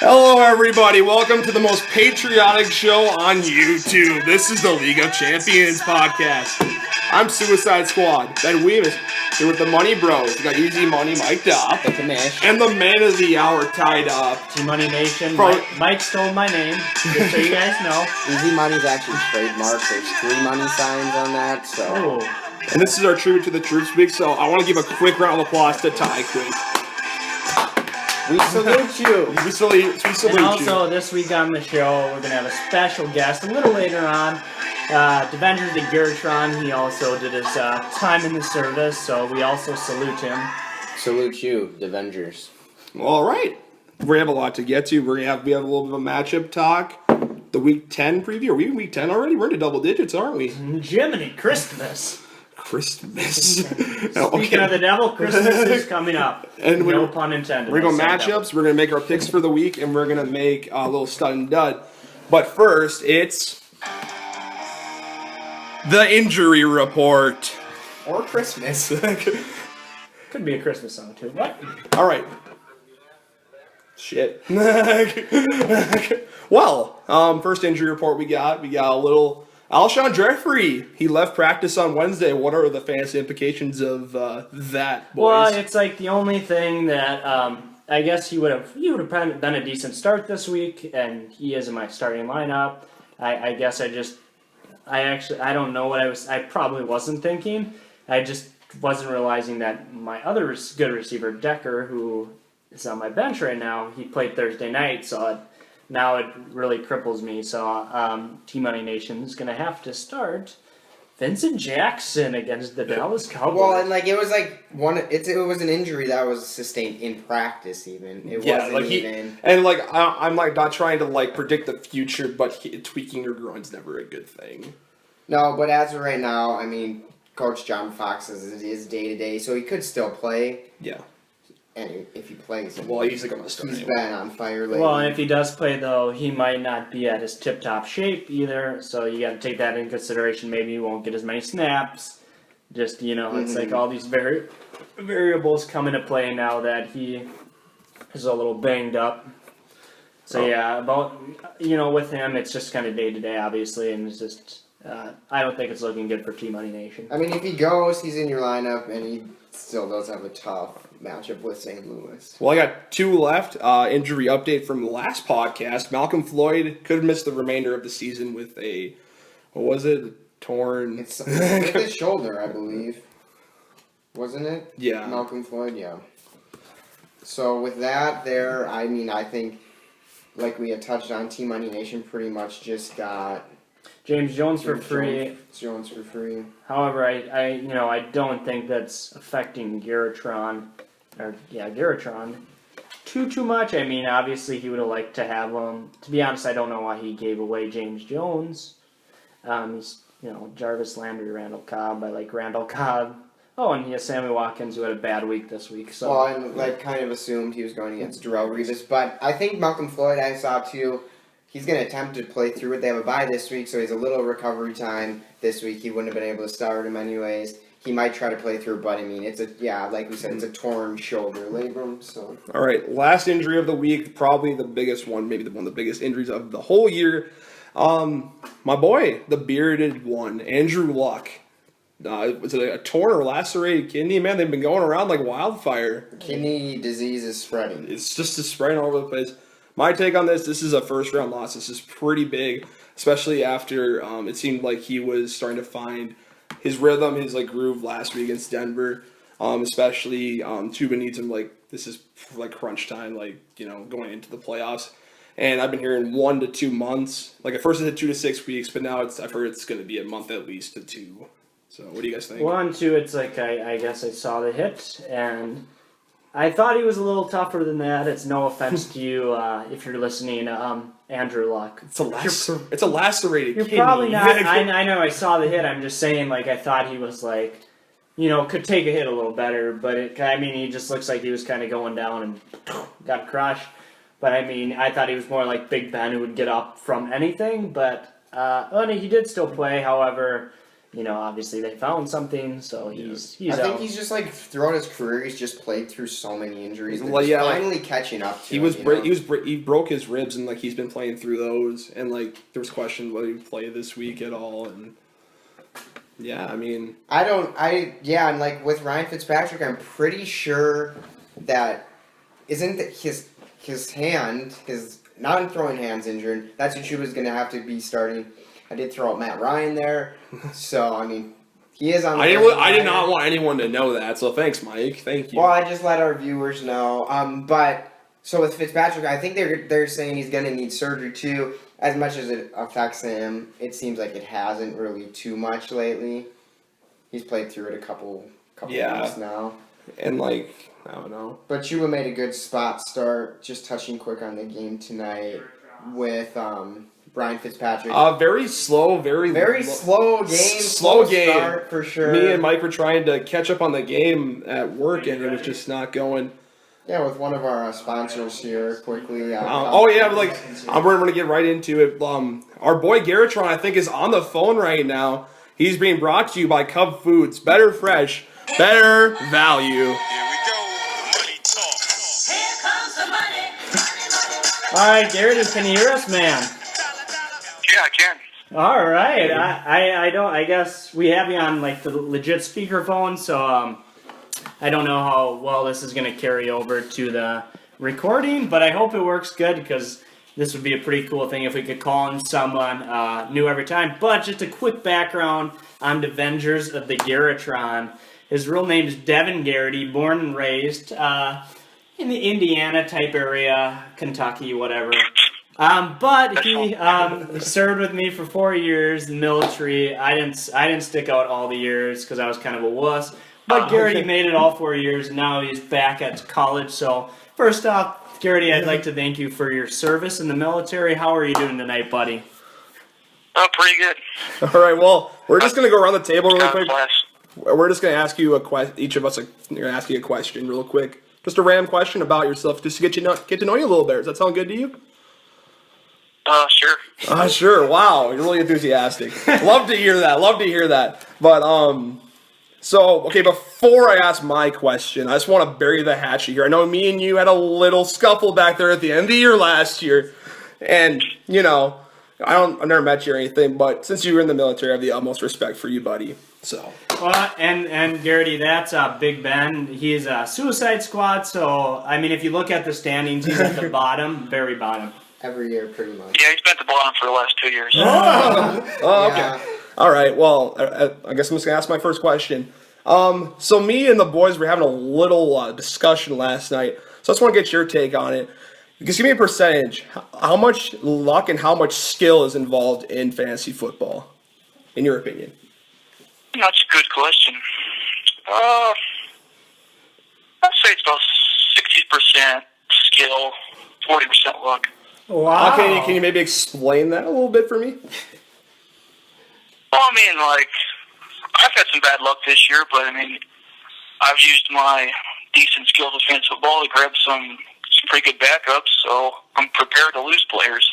Hello, everybody. Welcome to the most patriotic show on YouTube. This is the League of Champions podcast. I'm Suicide Squad. Ben Weemus here with the Money Bros. We got Easy Money mic'd up. The commish. And the man of the hour tied up. T-Money Nation. Mike stole my name, just so you guys know. Easy Money's actually trademarked. There's 3 money signs on that, so... Oh. And this is our tribute to the troops week, so I want to give a quick round of applause to Ty Quick. We salute you. We salute And also, this week on the show, we're going to have a special guest a little later on. Age of Geratron, he also did his time in the service, so we also salute him. Salute you, the Avengers. All right. We have a lot to get to. We have a little bit of a matchup talk. The Week 10 preview. Are we in Week 10 already? We're into double digits, aren't we? Jiminy Christmas. Speaking of the devil, Christmas is coming up. And no pun intended. We're going to matchups. We're going to make our picks for the week, and we're going to make a little stud and dud. But first, it's the injury report. Or Christmas. Could be a Christmas song, too. What? All right. Shit. Well, first injury report we got a little Alshon Jeffrey. He left practice on Wednesday. What are the fantasy implications of that, boys? Well, it's like the only thing that I guess he would have been a decent start this week, and he is in my starting lineup. I guess I don't know what I probably wasn't thinking. I just wasn't realizing that my other good receiver, Decker, who is on my bench right now, he played Thursday night, so now it really cripples me. So T-Money Nation is going to have to start Vincent Jackson against the Dallas Cowboys. Well, and it was it was an injury that was sustained in practice. Even it wasn't even. And I'm not trying to predict the future, but tweaking your groin's never a good thing. No, but as of right now, I mean, Coach John Fox is day to day, so he could still play. Yeah. And if he plays, he's going to start. He's been on fire lately. Well, and if he does play, though, he might not be at his tip-top shape either, so you got to take that into consideration. Maybe he won't get as many snaps. Just, it's like all these variables come into play now that he is a little banged up. So, with him, it's just kind of day-to-day, obviously, and it's just, I don't think it's looking good for T-Money Nation. I mean, if he goes, he's in your lineup, and he still does have a tough matchup with St. Louis. Well, I got 2 left. Injury update from the last podcast. Malcolm Floyd could have missed the remainder of the season with torn... It's with his shoulder, I believe. Wasn't it? Yeah. Malcolm Floyd, yeah. So with that there, I think, like we had touched on, T-Money Nation pretty much just got... James Jones for free. However, I don't think that's affecting Geratron too much. I mean, obviously he would have liked to have him. To be honest, I don't know why he gave away James Jones. He's Jarvis Landry, Randall Cobb. I like Randall Cobb. Oh, and he has Sammy Watkins, who had a bad week this week. So. Well, and kind of assumed he was going against Darrelle Revis, but I think Malcolm Floyd, I saw too. He's going to attempt to play through it. They have a bye this week, so he's a little recovery time this week. He wouldn't have been able to start him anyways. He might try to play through, but it's like we said, it's a torn shoulder labrum. So. All right, last injury of the week, probably the biggest one, maybe one of the biggest injuries of the whole year. My boy, the bearded one, Andrew Luck. Was it a torn or lacerated kidney? Man, they've been going around like wildfire. Kidney disease is spreading. It's just spreading all over the place. My take on this is a first-round loss. This is pretty big, especially after it seemed like he was starting to find his rhythm, his groove last week against Denver. Especially Tuba needs him this is crunch time, going into the playoffs. And I've been hearing 1 to 2 months. At first it said 2 to 6 weeks, but now I've heard it's going to be a month at least to 2. So what do you guys think? 1, 2, it's I guess I saw the hit, and I thought he was a little tougher than that. It's no offense to you if you're listening, Andrew Luck. It's a lacerated kidney. You're probably not. I know I saw the hit. I'm just saying, I thought he was could take a hit a little better. But he just looks like he was kind of going down and got crushed. But I thought he was more like Big Ben, who would get up from anything. But he did still play. However, obviously they found something, so he's I out. think he's just like throughout his career, he's just played through so many injuries. Well, He's yeah, finally catching up to he broke his ribs and like he's been playing through those, and like there was questions whether he'd play this week at all, and yeah, I mean, and like with Ryan Fitzpatrick, I'm pretty sure that isn't that his hand, his non-throwing hand's injured. That's who was going to have to be starting. I did throw out Matt Ryan there, so I mean, he is on. I did not want anyone to know that, so thanks, Mike. Thank you. Well, I just let our viewers know. But so with Fitzpatrick, I think they're saying he's going to need surgery too. As much as it affects him, it seems like it hasn't really too much lately. He's played through it a couple weeks now. And like, I don't know. But Chuba made a good spot start. Just touching quick on the game tonight with Brian Fitzpatrick. Very slow, slow game. Slow game start for sure. Me and Mike were trying to catch up on the game at work, and it was just not going. Yeah, with one of our sponsors here, quickly. We're gonna get right into it. Our boy Geratron, I think, is on the phone right now. He's being brought to you by Cub Foods. Better fresh, better value. Here we go. Money talk. Here comes the money. All right, Garrett, can you hear us, man? Yeah, I can. All right, I guess we have you on like the legit speakerphone, so I don't know how well this is going to carry over to the recording, but I hope it works good because this would be a pretty cool thing if we could call in someone new every time. But just a quick background on the Avengers of the Geratron. His real name is Devin Garrity, born and raised in the Indiana type area, Kentucky, whatever. But he served with me for 4 years in the military. I didn't stick out all the years because I was kind of a wuss. But Garrity made it all 4 years, and now he's back at college. So first off, Garrity, I'd like to thank you for your service in the military. How are you doing tonight, buddy? Oh, pretty good. All right, well, we're just gonna go around the table really quick. Class. We're just gonna ask you each of us gonna ask you a question real quick. Just a random question about yourself, just to get to know you a little bit. Does that sound good to you? Sure. Sure. Wow, you're really enthusiastic. Love to hear that. But so okay, before I ask my question, I just want to bury the hatchet here. I know me and you had a little scuffle back there at the end of the year last year, and I've never met you or anything, but since you were in the military, I have the utmost respect for you, buddy. So. And Garrity, that's Big Ben. He's a Suicide Squad, so I mean, if you look at the standings, he's at the bottom, very bottom. Every year, pretty much. Yeah, he's been at the bottom for the last 2 years. Oh, okay. All right, well, I guess I'm just going to ask my first question. So me and the boys were having a little discussion last night, so I just want to get your take on it. Just give me a percentage. How much luck and how much skill is involved in fantasy football, in your opinion? That's a good question. I'd say it's about 60% skill, 40% luck. Wow. Okay, can you maybe explain that a little bit for me? Well, I mean, like, I've had some bad luck this year, but I mean, I've used my decent skills with fantasy football to grab some pretty good backups, so I'm prepared to lose players.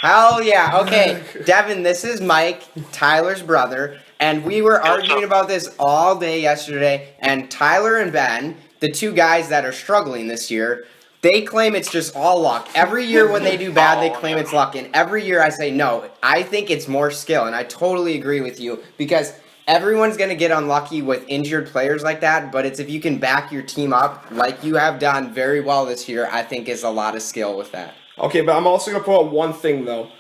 Hell yeah. Okay, Devin, this is Mike, Tyler's brother, and we were arguing about this all day yesterday, and Tyler and Ben, the two guys that are struggling this year, they claim it's just all luck. Every year when they do bad, they claim it's luck, and every year I say no. I think it's more skill, and I totally agree with you, because everyone's going to get unlucky with injured players like that, but it's if you can back your team up like you have done very well this year, I think is a lot of skill with that. Okay, but I'm also gonna put out one thing though,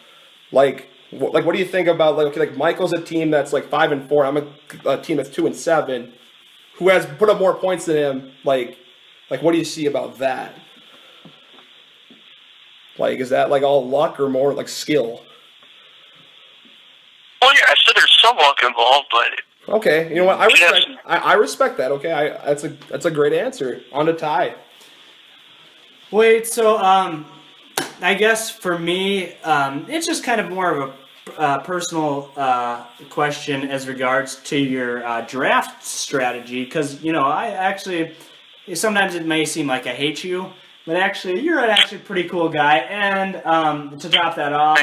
like what do you think about like Michael's a team that's like 5-4. I'm a team that's 2-7, who has put up more points than him. Like what do you see about that? Like, is that like all luck or more like skill? Well, yeah, I said there's some luck involved, but okay, you know what? I respect that. Okay, that's a great answer. On to Ty. Wait, so I guess for me, it's just kind of more of a personal question as regards to your draft strategy, because I actually sometimes it may seem like I hate you, but actually you're actually a pretty cool guy. And to top that off,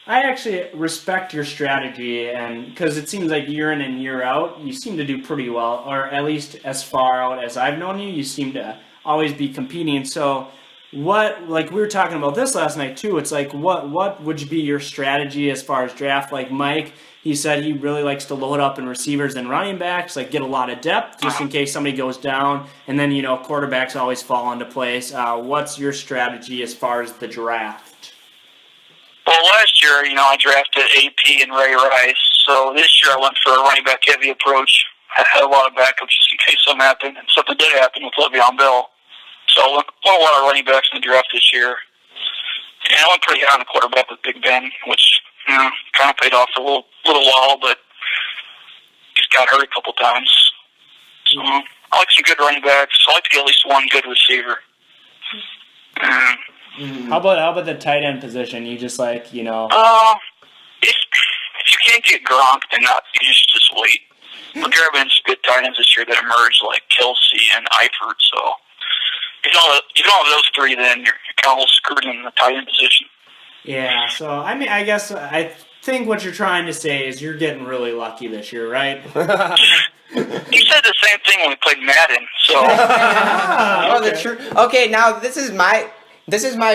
I actually respect your strategy, and because it seems like year in and year out, you seem to do pretty well, or at least as far out as I've known you, you seem to always be competing. So, what, like we were talking about this last night too, it's like what would be your strategy as far as draft? Like Mike, he said he really likes to load up in receivers and running backs, like get a lot of depth just in case somebody goes down, and then quarterbacks always fall into place. What's your strategy as far as the draft? Well, last year, I drafted AP and Ray Rice. So this year I went for a running back heavy approach. I had a lot of backups just in case something happened. And something did happen with Le'Veon Bell. So I went a lot of running backs in the draft this year. And I went pretty high on the quarterback with Big Ben, which kind of paid off for a little while, but he's got hurt a couple times. So I like some good running backs. I like to get at least one good receiver. How about the tight end position? You just if you can't get Gronk, then you should just wait. But there have been some good tight ends this year that emerged, like Kelsey and Eifert. So if you don't have those three, then you're kind of screwed in the tight end position. Yeah. So I guess I think what you're trying to say is you're getting really lucky this year, right? You said the same thing when we played Madden. So Okay, now this is my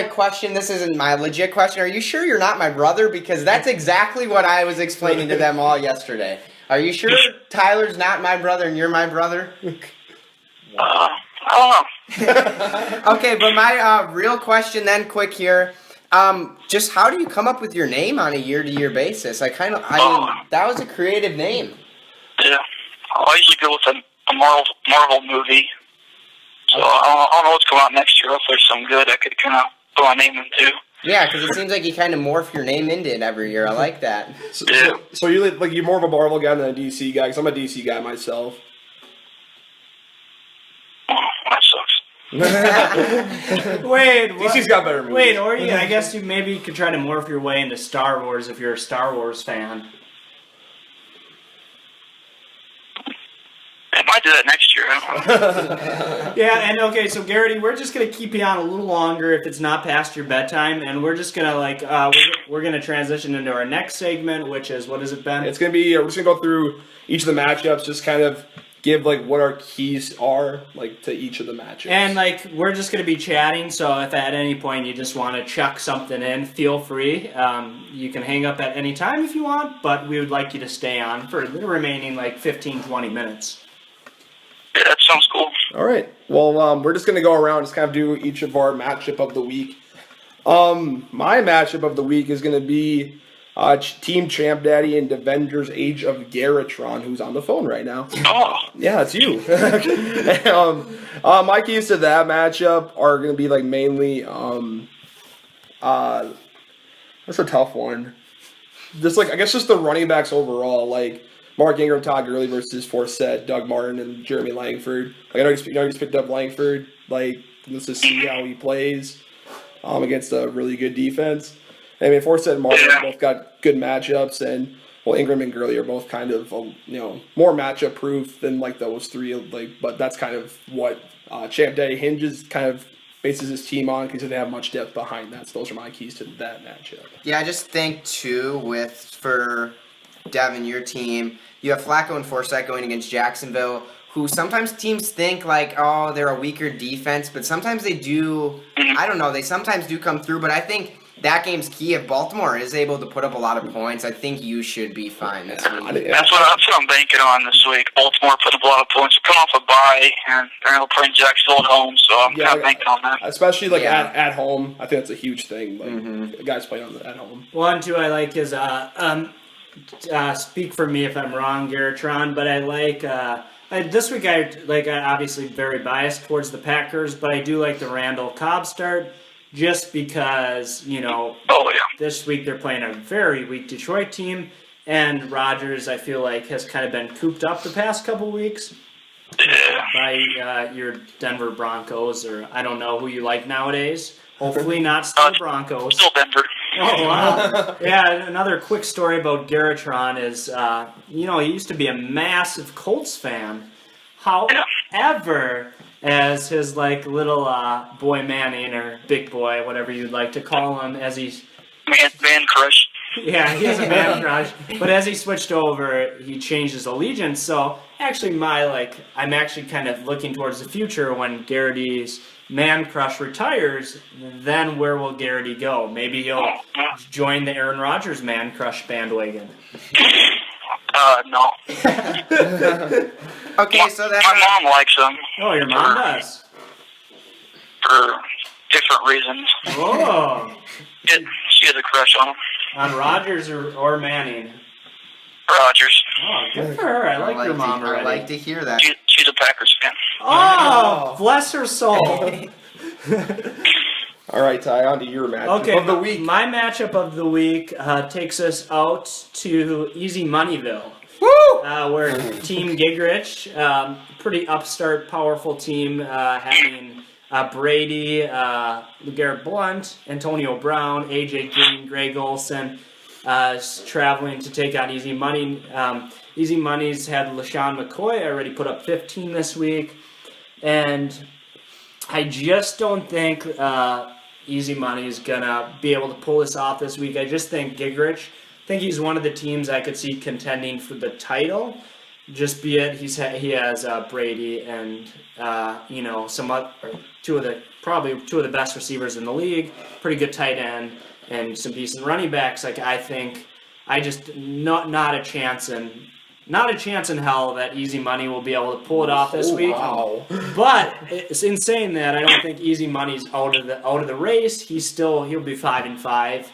question. This isn't my legit question. Are you sure you're not my brother? Because that's exactly what I was explaining to them all yesterday. Are you sure Tyler's not my brother and you're my brother? I don't know. Okay, but my real question then, quick here. Just how do you come up with your name on a year-to-year basis? I mean, that was a creative name. Yeah, I usually go with a Marvel movie. So I don't know what's coming out next year. Hopefully there's something good I could kind of put my name into. Yeah, because it seems like you kind of morph your name into it every year. I like that. So you're more of a Marvel guy than a DC guy, because I'm a DC guy myself. Oh, that sucks. Wait, DC's got better movies. Wait, or I guess you maybe could try to morph your way into Star Wars if you're a Star Wars fan. I might do that next year. I don't know. Yeah, and okay, so Garrity, we're just gonna keep you on a little longer if it's not past your bedtime, and we're just gonna we're gonna transition into our next segment, which is, what has it been? It's gonna be we're just gonna go through each of the matchups, just kind of give what our keys are to each of the matchups. And we're just gonna be chatting, so if at any point you just want to chuck something in, feel free. You can hang up at any time if you want, but we would like you to stay on for the remaining 15-20 minutes. Yeah, that sounds cool. All right. Well, we're just going to go around, just kind of do each of our matchup of the week. My matchup of the week is going to be Team Champ Daddy and Avengers Age of Geratron, who's on the phone right now. Oh. Yeah, it's you. My keys to that matchup are going to be mainly, that's a tough one. Just I guess just the running backs overall, Mark Ingram, Todd Gurley versus Forsett, Doug Martin, and Jeremy Langford. I know you just picked up Langford. Let's just see how he plays against a really good defense. I mean, Forsett and Martin both got good matchups, and Ingram and Gurley are both kind of more matchup proof than those three. But that's kind of what Champ Daddy bases his team on, because they didn't have much depth behind that. So those are my keys to that matchup. Yeah, I just think too for Devin, your team, you have Flacco and Forsett going against Jacksonville, who sometimes teams think they're a weaker defense, but sometimes they do. I don't know. They sometimes do come through, but I think that game's key. If Baltimore is able to put up a lot of points, I think you should be fine this week. That's what I'm banking on this week. Baltimore put up a lot of points. They're coming off a bye, and they're going to play Jacksonville at home, so I'm kind of banking on that. Especially at home, I think that's a huge thing. Guys playing at home. One, too, I like his speak for me if I'm wrong, Geratron, but I like this week. I obviously very biased towards the Packers, but I do like the Randall Cobb start just because this week they're playing a very weak Detroit team, and Rodgers I feel has kind of been cooped up the past couple weeks by your Denver Broncos, or I don't know who you like nowadays. Hopefully not still Broncos. Still Denver. Oh, wow. Yeah, another quick story about Geratron is, he used to be a massive Colts fan. However, as his, little boy Manning, or big boy, whatever you'd like to call him, as he's... Man crush. Yeah, he has a man crush. But as he switched over, he changed his allegiance. So actually, I'm actually kind of looking towards the future when Garrity's man crush retires. Then where will Garrity go? Maybe he'll join the Aaron Rodgers man crush bandwagon. No. Okay, so then My mom likes him Oh, your mom does. for different reasons. Oh, She has a crush on him. on Rodgers or Manning. Rogers. Oh, good for her. I like your mom I already. like to hear that. She's a Packers fan. Oh, bless her soul. All right, Ty, on to your match Okay, of the week. my matchup of the week takes us out to Easy Moneyville. Woo! Where Team Gigrich, pretty upstart, powerful team, having Brady, LeGarrette Blount, Antonio Brown, AJ Green, Greg Olson, traveling to take on Easy Money. Easy Money's had LaShawn McCoy already put up 15 this week, and I just don't think Easy Money is gonna be able to pull this off this week. I just think Gigrich. I think he's one of the teams I could see contending for the title. Just be it he has Brady and two of the best receivers in the league, pretty good tight end, and some decent running backs. I think not a chance in hell that Easy Money will be able to pull it off this week. Wow. But in saying that, I don't think Easy Money's out of the race. He'll be 5-5.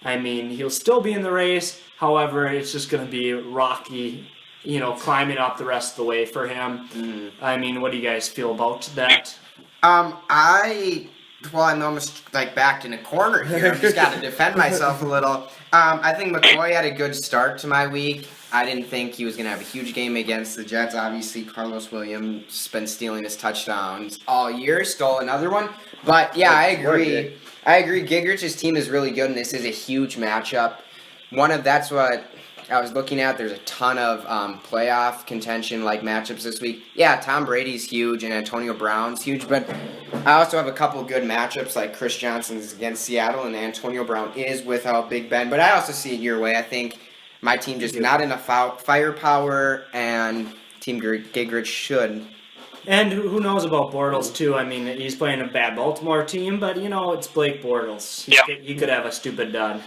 I mean, he'll still be in the race. However, it's just going to be rocky, climbing up the rest of the way for him. I mean, what do you guys feel about that? I'm almost backed in a corner here. I've just got to defend myself a little. I think McCoy had a good start to my week. I didn't think he was going to have a huge game against the Jets. Obviously, Carlos Williams has been stealing his touchdowns all year. Stole another one. But, yeah, I agree. Gigrich's team is really good, and this is a huge matchup. That's what I was looking at. There's a ton of playoff contention matchups this week. Yeah, Tom Brady's huge, and Antonio Brown's huge, but I also have a couple good matchups, like Chris Johnson's against Seattle, and Antonio Brown is without Big Ben. But I also see it your way. I think my team just not enough firepower, and Team Gigrich should. And who knows about Bortles, too? I mean, he's playing a bad Baltimore team, but, it's Blake Bortles. He could have a stupid dud.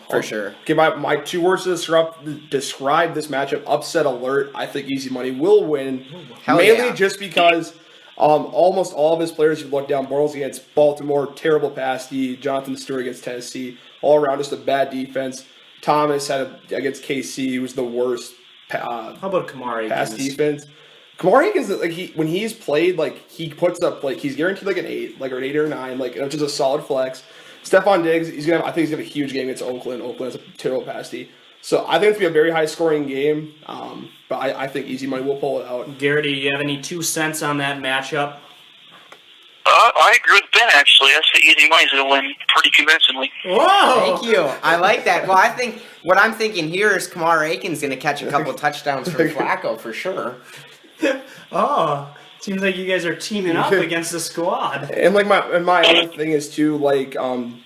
For sure. Okay, my 2 words to describe this matchup: upset alert. I think Easy Money will win, mainly just because almost all of his players, you look down, Bortles against Baltimore, terrible pass D. Jonathan Stewart against Tennessee, all around just a bad defense. Thomas had against KC, who was the worst. How about Kamari? Pass defense. Kamari Aikens, when he's played, he puts up, he's guaranteed an 8, or an 8 or 9, which is a solid flex. Stephon Diggs, I think he's gonna have a huge game against Oakland. Oakland has a terrible pass D. So I think it's gonna be a very high scoring game. But I think Easy Money will pull it out. Garrity, do you have any 2 cents on that matchup? I agree with Ben, actually. I say Easy Money's going to win pretty convincingly. Whoa! Thank you. I like that. Well, I think what I'm thinking here is Kamar Aiken's going to catch a couple touchdowns from Flacco for sure. Oh, seems like you guys are teaming up against the squad. And my other thing is too,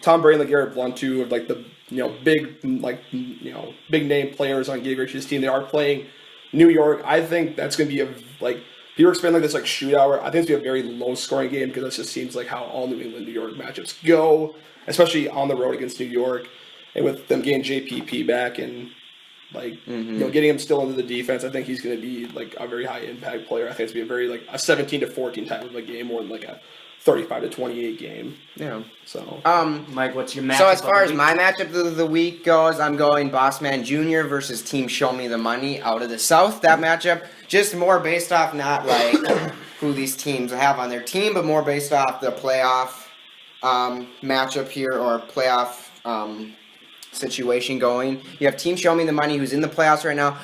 Tom Brady and LeGarrette Blount, two of the big name players on Gigrich's team. They are playing New York. I think that's going to be if you were expecting this shootout, I think it's going to be a very low scoring game because that just seems like how all New England New York matchups go, especially on the road against New York, and with them getting JPP back and getting him still into the defense. I think he's going to be a very high impact player. I think it's going to be a very a 17-14 type of a game more than a 35-28 game. Yeah. So, Mike, what's your matchup? So as far as my matchup of the week goes, I'm going Bossman Jr. versus Team Show Me the Money out of the South. That matchup, just more based off not who these teams have on their team, but more based off the playoff matchup here or playoff situation going. You have Team Show Me the Money who's in the playoffs right now.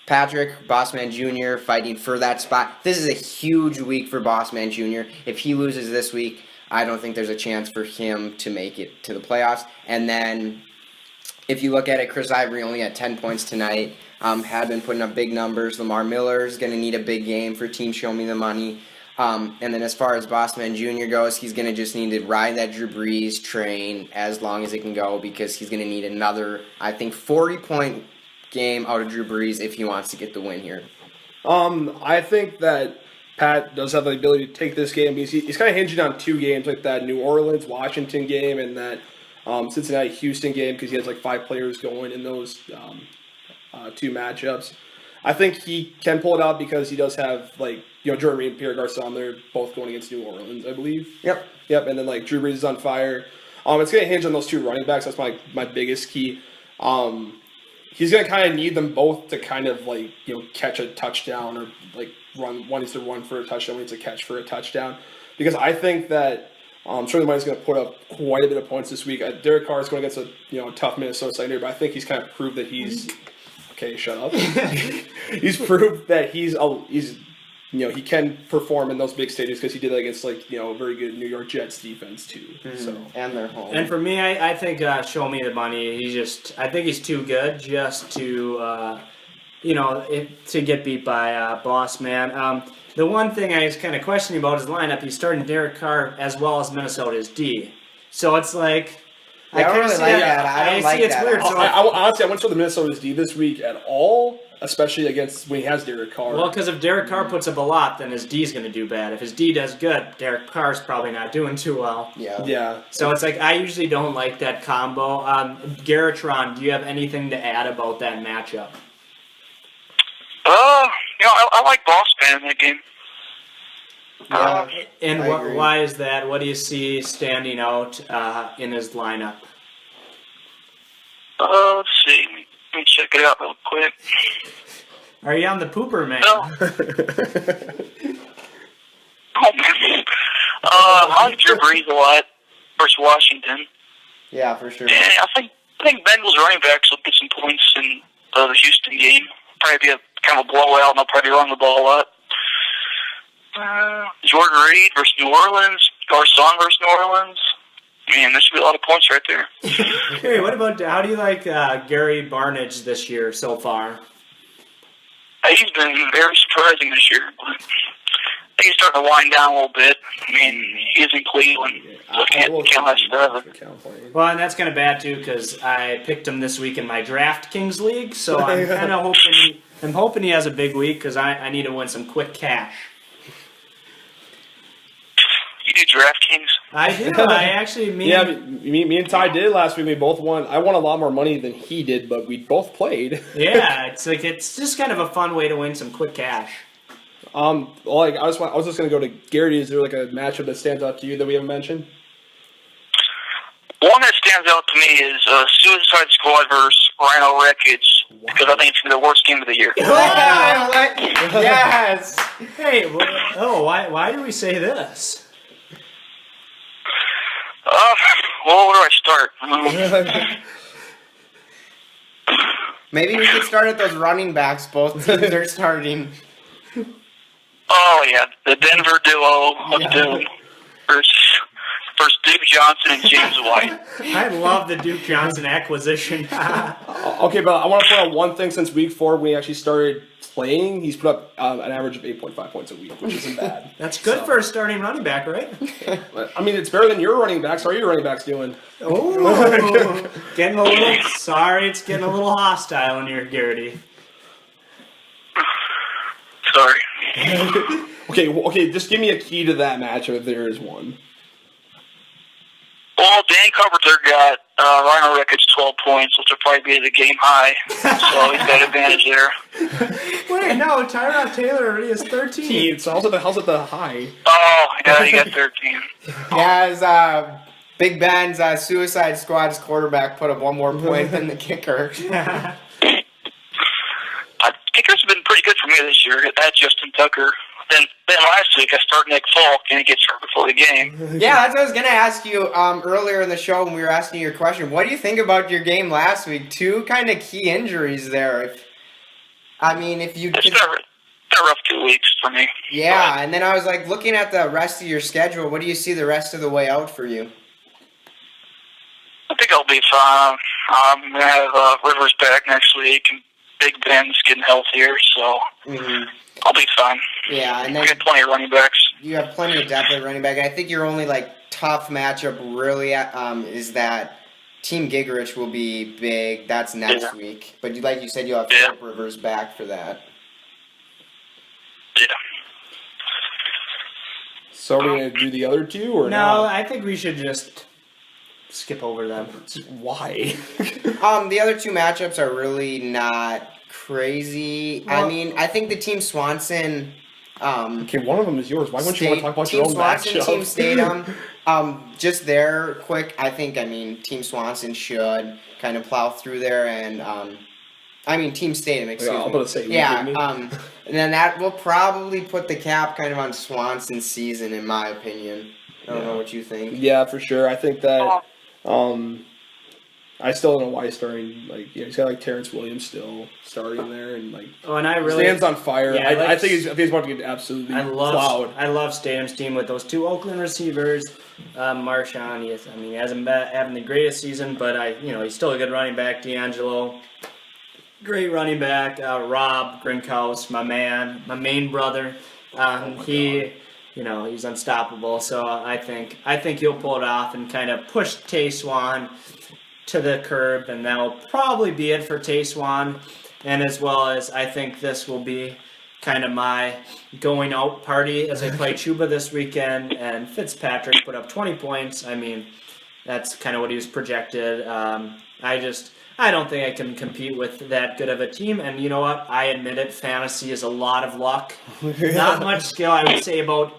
Patrick, Bossman Jr. fighting for that spot. This is a huge week for Bossman Jr. If he loses this week, I don't think there's a chance for him to make it to the playoffs. And then, if you look at it, Chris Ivory only had 10 points tonight. Had been putting up big numbers. Lamar Miller is going to need a big game for Team Show Me the Money. And then as far as Bossman Jr. goes, he's going to just need to ride that Drew Brees train as long as it can go because he's going to need another, I think, 40-point game out of Drew Brees if he wants to get the win here. I think that Pat does have the ability to take this game because he's kind of hinging on 2 games, like that New Orleans-Washington game and that Cincinnati-Houston game because he has like 5 players going in those 2 matchups. I think he can pull it out because he does have Jordan Reed and Pierre Garçon. They're both going against New Orleans, I believe. Yep. And then Drew Brees is on fire. It's going to hinge on those 2 running backs. That's my biggest key. He's going to kind of need them both to kind of catch a touchdown or run. One needs to run for a touchdown, one needs to catch for a touchdown. Because I think that certainly Mike's going to put up quite a bit of points this week. Derek Carr is going against a tough Minnesota secondary, but I think he's kind of proved that he's okay. Shut up. He's proved that he's he can perform in those big stadiums because he did that against a very good New York Jets defense too. So And they're home. And for me, I think show me the money. I think he's too good just to to get beat by Boss Man. The one thing I was kind of questioning about his lineup, he's starting Derek Carr as well as Minnesota's D. So it's like I don't really like that. I don't like it's that. weird. So honestly, I wouldn't throw the Minnesota's D this week at all, especially against when he has Derek Carr. well, because if Derek Carr puts up a lot, then his D's going to do bad. If his D does good, Derek Carr's probably not doing too well. Yeah. So it's I usually don't like that combo. Geratron, do you have anything to add about that matchup? I like Boss Man in that game. And I agree. why is that? What do you see standing out in his lineup? Let's see. Let me check it out real quick. Are you on the pooper, man? Oh, man. I like Drew Brees a lot versus Washington. Yeah, for sure. And I think Bengals running backs will get some points in the Houston game. Probably be a kind of a blowout, and they'll probably run the ball a lot. Jordan Reed versus New Orleans, Garçon versus New Orleans. Man, there should be a lot of points right there. Hey, what about how do you like Gary Barnidge this year so far? He's been very surprising this year. But I think he's starting to wind down a little bit. I mean, he's in Cleveland, so can't last forever. Well, and that's kind of bad too because I picked him this week in my DraftKings league, so I'm kind of hoping he has a big week because I need to win some quick cash. You do DraftKings? I do. I actually me and Ty did it last week. We both won. I won a lot more money than he did, but we both played. Yeah, it's just kind of a fun way to win some quick cash. I was just gonna go to Garrett. Is there a matchup that stands out to you that we haven't mentioned? One that stands out to me is Suicide Squad versus Rhino Wreckage because I think it's going to be the worst game of the year. Yes! Hey, why do we say this? Well, where do I start? Maybe we could start at those running backs. Both teams are starting. Oh, yeah. The Denver duo of Doom versus Duke Johnson and James White. I love the Duke Johnson acquisition. Okay, but I want to point out one thing. Since week 4, when we actually started playing, he's put up an average of 8.5 points a week, which isn't bad. That's good for a starting running back, right? I mean, it's better than your running backs. How are your running backs doing? Oh, getting a little. Sorry, it's getting a little hostile in here, Garrity. Sorry. Okay. Just give me a key to that matchup if there is one. Well, Dan Carpenter got Rhino Wreckage 12 points, which will probably be the game high. So he's got advantage there. Wait, no, Tyrod Taylor already has 13. So how's it the high? Oh, yeah, he got 13. As Big Ben's Suicide Squad's quarterback put up one more point than the kicker. Kickers have been pretty good for me this year. I had Justin Tucker. Then last week I started Nick Falk, and he gets hurt before the game. Yeah, that's what I was going to ask you earlier in the show when we were asking your question. What do you think about your game last week? 2 kind of key injuries there. If you... It's been a rough 2 weeks for me. Yeah, but, and then I was looking at the rest of your schedule. What do you see the rest of the way out for you? I think I'll be fine. I'm going to have Rivers back next week, and Big Ben's getting healthier, so... Mm-hmm. I'll be fine. Yeah, and then I got plenty of running backs. you have plenty of depth at running back. I think your only like tough matchup really is that Team Gigerich will be big. That's next week. But like you said, you'll have Philip Rivers back for that. Yeah. So are we going to do the other two or No, not? I think we should just skip over them. Why? The other two matchups are really not crazy. I Well- mean, I think the Team Swanson. Okay, one of them is yours. Why wouldn't you want to talk about your Team own Swanson, matchup? Team Statham. Just there, quick. I mean, Team Swanson should kind of plow through there, and Team Statham. Excuse Yeah, I'm me. about to say, Yeah. you kidding me? And then that will probably put the cap kind of on Swanson's season, in my opinion. I don't know what you think. Yeah, for sure. I think that. I still don't know why he's starting. Like, he's got like Terrence Williams still starting there, and like Oh, and I really stands on fire. Yeah, I think he's about to get absolutely plowed. I love Stathams' team with those two Oakland receivers. Marshawn, he hasn't been having the greatest season, but he's still a good running back. D'Angelo, great running back. Rob Grinkaus, my main brother. He's unstoppable. So I think he'll pull it off and kind of push Tay Swan to the curb, and that'll probably be it for Tay Swan. And as well as I think this will be kind of my going out party as I play Chuba this weekend, and Fitzpatrick put up 20 points. I mean, that's kind of what he was projected. I don't think I can compete with that good of a team. And you know what? I admit it, fantasy is a lot of luck. Not much skill. I would say about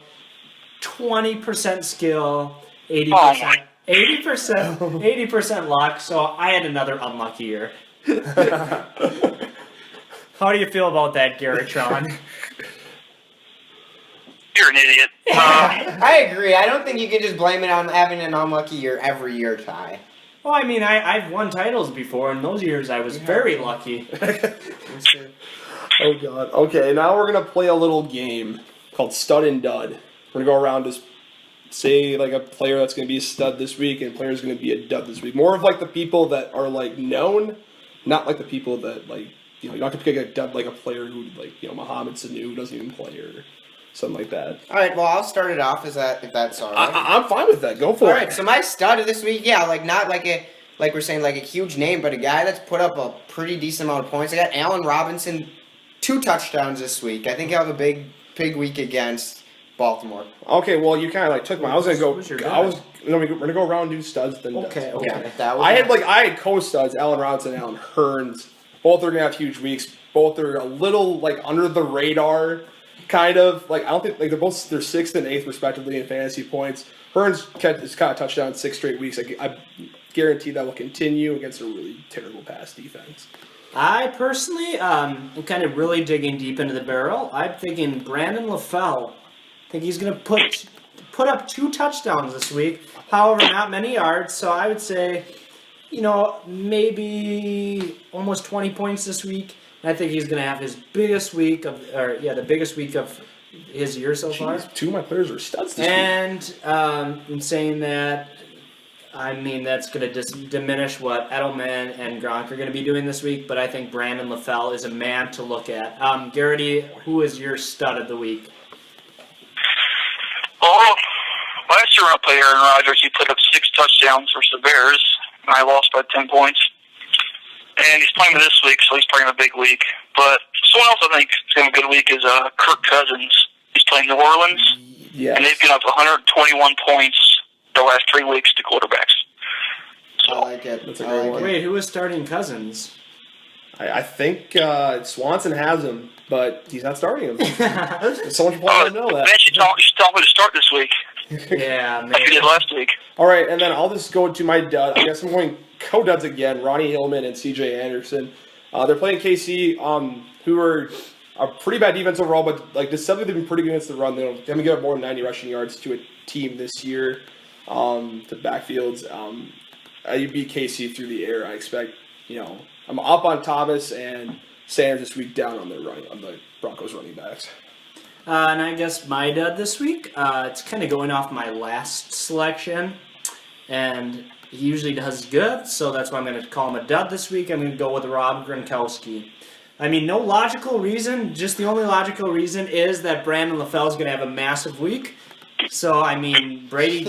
20% skill, 80%. 80% luck, so I had another unlucky year. How do you feel about that, Geratron? You're an idiot. I agree. I don't think you can just blame it on having an unlucky year every year, Ty. Well, I mean, I've won titles before, and those years I was very lucky. Oh god. Okay, now we're gonna play a little game called Stud and Dud. We're gonna go around just say like a player that's gonna be a stud this week and a player is gonna be a dud this week. More of like the people that are like known, not like the people that like you're not gonna pick a dud like a player who like Mohamed Sanu who doesn't even play or something like that. All right, well, I'll start it off if that's all right. I'm fine with that. Go for All it. right, so my stud of this week, not like we're saying like a huge name, but a guy that's put up a pretty decent amount of points. I got Allen Robinson, 2 touchdowns this week. I think he'll have a big week against Baltimore. Okay, well you kind of like took my. I was gonna go. Who's your We're dud? gonna go around and do studs then duds. Okay. Yeah, that was I had co-studs, Allen Robinson, Allen Hearns. Both are gonna have huge weeks. Both are a little like under the radar, kind of like I don't think like they're 6th and 8th respectively in fantasy points. Hearns has caught a touchdown 6 straight weeks. I guarantee that will continue against a really terrible pass defense. I personally am kind of really digging deep into the barrel. I'm thinking Brandon LaFell. I think he's going to put up 2 touchdowns this week. However, not many yards. So I would say, maybe almost 20 points this week. And I think he's going to have his biggest week the biggest week of his year so far. Jeez, 2 of my players are studs this week. And in saying that, I mean, that's going to diminish what Edelman and Gronk are going to be doing this week, but I think Brandon LaFell is a man to look at. Garrity, who is your stud of the week? Well, last year when I played Aaron Rodgers, he put up 6 touchdowns versus the Bears, and I lost by 10 points. And he's playing this week, so he's playing a big week. But someone else I think is going to have a good week is Kirk Cousins. He's playing New Orleans, Yes. and they've given up 121 points the last 3 weeks to quarterbacks. I like it. That's a I great like one. it. Wait, who is starting Cousins? I think Swanson has him, but he's not starting him. Someone should probably know that. Ben, you should tell me to start this week, Yeah, like you did man. last week. All right, and then I'll just go to my dud. I guess I'm going co-duds again. Ronnie Hillman and C.J. Anderson. They're playing KC, who are a pretty bad defense overall, but like deceptively they've been pretty good against the run. They haven't given up more than 90 rushing yards to a team this year. To backfields, you beat KC through the air. I expect. I'm up on Thomas and Sanders this week, down on the Broncos running backs. And I guess my dud this week, it's kind of going off my last selection, and he usually does good, so that's why I'm going to call him a dud this week. I'm going to go with Rob Gronkowski. I mean, no logical reason. Just the only logical reason is that Brandon LaFell is going to have a massive week. So, I mean, Brady's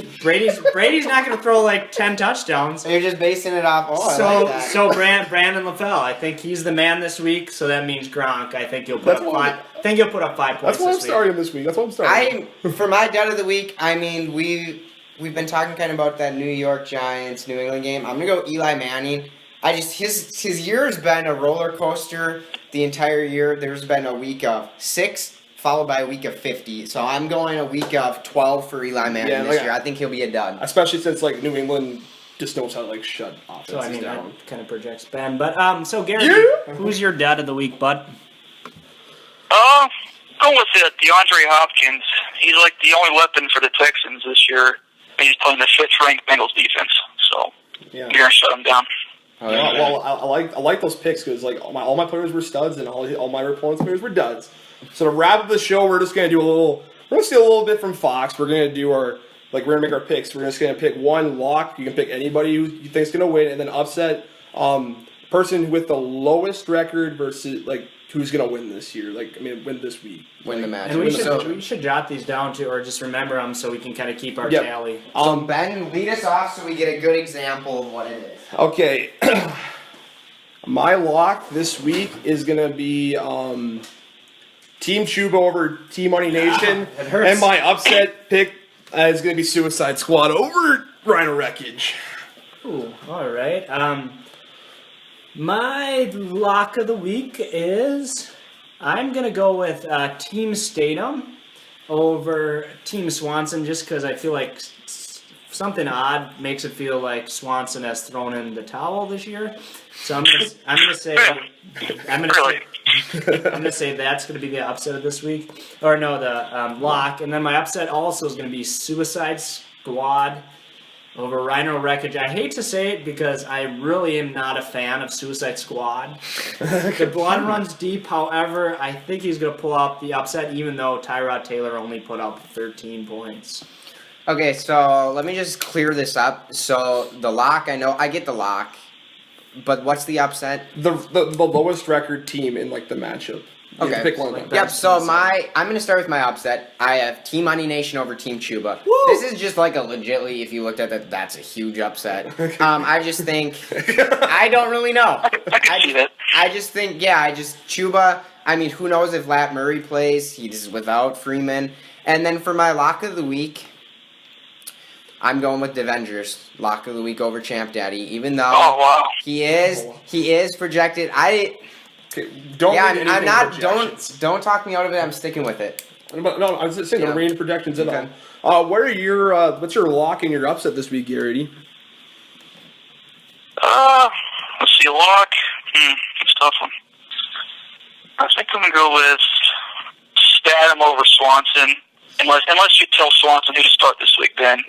not going to throw like 10 touchdowns. You're just basing it off. Oh, So, I like that. so Brandon LaFell, I think he's the man this week. So that means Gronk. I think he'll put That's up why- 5. I think he'll put up 5 points That's why I'm this week. starting this week. That's what I'm starting. For my dud of the week, I mean, we've been talking kind of about that New York Giants New England game. I'm gonna go Eli Manning. His year has been a roller coaster the entire year. There's been a week of 6 followed by a week of 50. So I'm going a week of 12 for Eli Manning this year. I think he'll be a dud. Especially since like New England just knows how to like shut offenses So, I mean, down. that kind of projects Ben. But, so Gary, Yeah. who's your dad of the week, bud? Going with it, DeAndre Hopkins. He's like the only weapon for the Texans this year. He's playing the 5th-ranked Bengals defense, so Yeah. you're gonna shut him down. Oh, Well, I like those picks because like all my players were studs and all my opponents' players were duds. So to wrap up the show, we're just gonna do we're gonna steal a little bit from Fox. We're gonna do we're gonna make our picks. We're just gonna pick one lock. You can pick anybody who you think's gonna win, and then upset person with the lowest record versus like who's gonna win this year. Like win this week. Win the match. And we So should jot these down too, or just remember them so we can kind of keep our Yep. tally. Ben, lead us off so we get a good example of what it is. Okay. My lock this week is gonna be Team Chuba over Team Money Nation, It hurts. and my upset pick is gonna be Suicide Squad over Rhino Wreckage. Ooh, all right. My lock of the week is I'm gonna go with Team Statham over Team Swanson, just because I feel like something odd makes it feel like Swanson has thrown in the towel this year. So I'm gonna say that's gonna be the upset of this week, or no, the lock. And then my upset also is gonna be Suicide Squad over Rhino Wreckage. I hate to say it because I really am not a fan of Suicide Squad. The blood runs deep, however, I think he's going to pull out the upset even though Tyrod Taylor only put up 13 points. Okay, so let me just clear this up. So the lock, I know I get the lock, but what's the upset? The lowest record team in like the matchup. You have to Okay. pick one of them. Yep. So I'm gonna start with my upset. I have Team Money Nation over Team Chuba. Woo! This is just like a legitly, if you looked at that, that's a huge upset. I just think I don't really know. I can see that. I just think Chuba. I mean, who knows if Lat Murray plays? He's without Freeman. And then for my lock of the week, I'm going with the Avengers. Lock of the week over Champ Daddy. Even though Oh wow. he is projected. Okay, don't Yeah, read I'm anything not. projections. Don't talk me out of it. I'm sticking with it. But no, I was just saying Yeah. don't read any projections at Okay. all. What are your what's your lock and your upset this week, Garrity? Let's see, lock. It's a tough one. I think I'm gonna go with Statham over Swanson. Unless you tell Swanson who to start this week, Ben.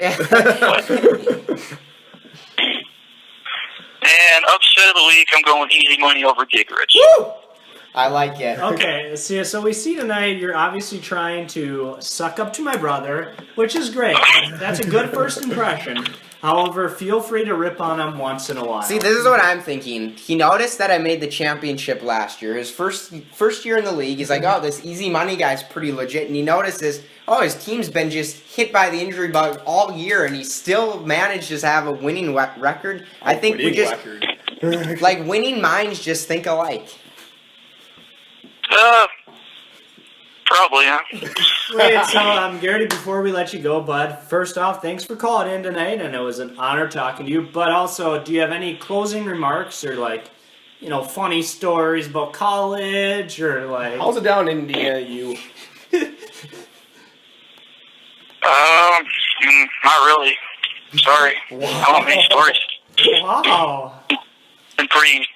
And upset of the week, I'm going Easy Money over Gigrich. Woo! I like it. Okay, so we see tonight you're obviously trying to suck up to my brother, which is great. That's a good first impression. However, feel free to rip on him once in a while. See, this is what I'm thinking. He noticed that I made the championship last year. His first year in the league, he's like, oh, this Easy Money guy's pretty legit. And he notices, oh, his team's been just hit by the injury bug all year, and he still managed to have a winning record. I think we just, like, winning minds just think alike. Probably, huh? Wait, so Garrity, before we let you go, bud, first off, thanks for calling in tonight, and it was an honor talking to you. But also, do you have any closing remarks or funny stories about college or like? How's it down in Indiana? You? Not really. Sorry. I don't have any stories. Wow. Been pretty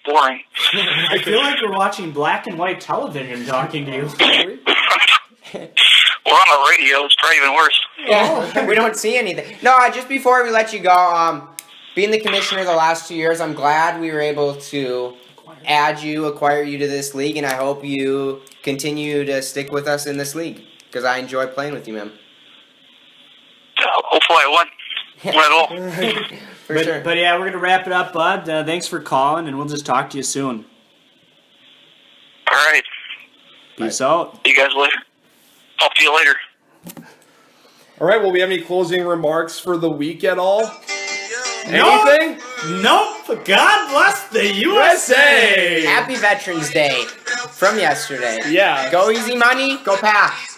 boring. I feel like we're watching black and white television talking to you. We're on the radio. It's probably even worse. Yeah, we don't see anything. No, just before we let you go, being the commissioner the last 2 years, I'm glad we were able to acquire you to this league, and I hope you continue to stick with us in this league, because I enjoy playing with you, man. Hopefully I won. Won it all. For sure. But yeah, we're gonna wrap it up, bud. Thanks for calling, and we'll just talk to you soon. All right. Peace out. See you guys later. Talk to you later. All right. Well, we have any closing remarks for the week at all? Nope. Anything? Nope. God bless the USA. Happy Veterans Day from yesterday. Yeah. Go easy money, go Pats.